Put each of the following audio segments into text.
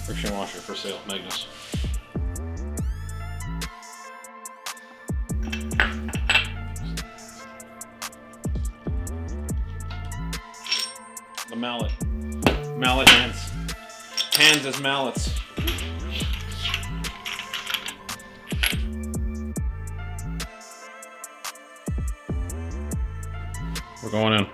Friction washer for sale, Magnus. The mallet. Mallet hands. Hands as mallets. We're going in.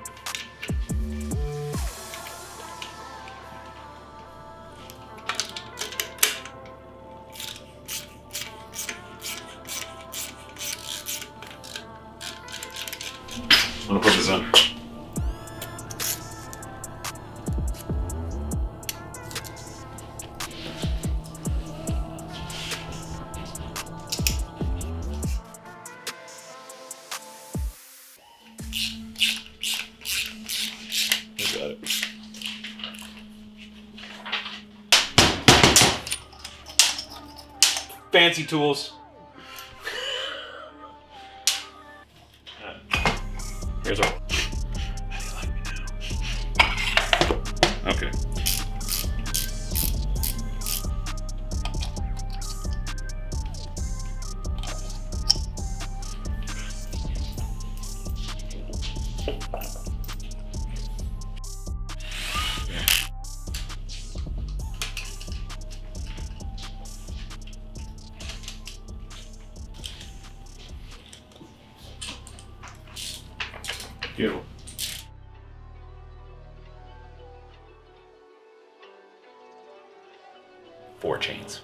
I'm gonna put this in. Got it. Fancy tools. Here's our. How do you like me now? Okay. Beautiful. Four chains.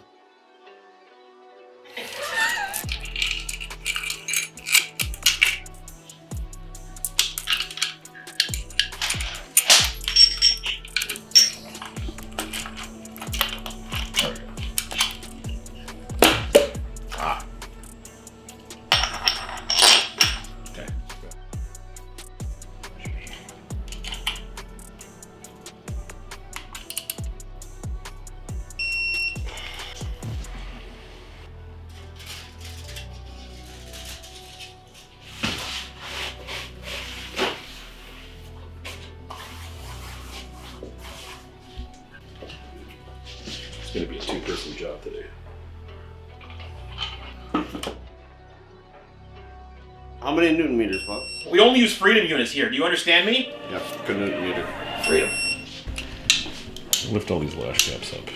It's gonna be a two-person job today. How many Newton meters, Bob? We only use freedom units here. Do you understand me? Yeah, good Newton meter. Freedom. Lift all these lash caps up.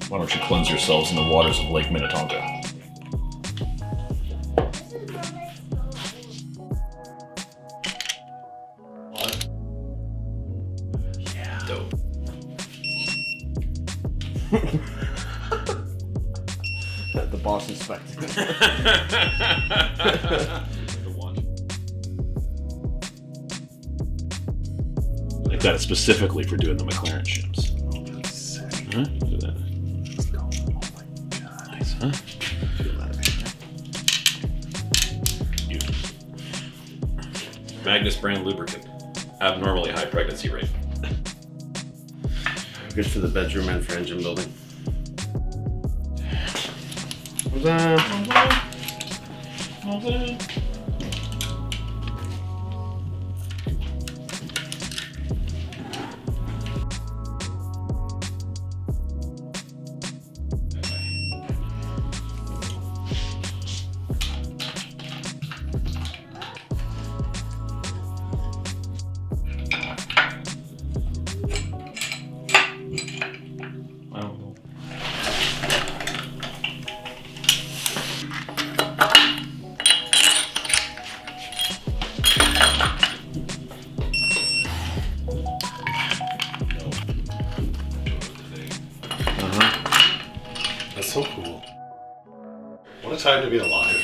Why don't you cleanse yourselves in the waters of Lake Minnetonka? What? Yeah. Dope. The boss inspector. The one. I got it specifically for doing the McLaren shims. Huh? Look at that. Nice, huh? Beautiful. Magnus brand lubricant. Abnormally high pregnancy rate. Good for the bedroom and for engine building. What a time to be alive.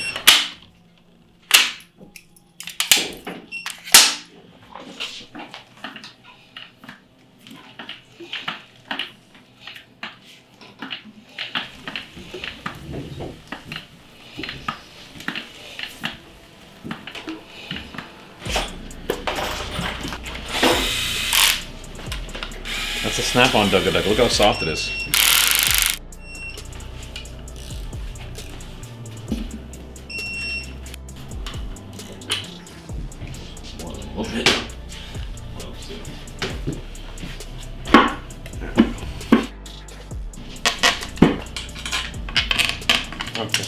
That's a snap-on Dugga. Look how soft it is. Okay.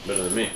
Better than me.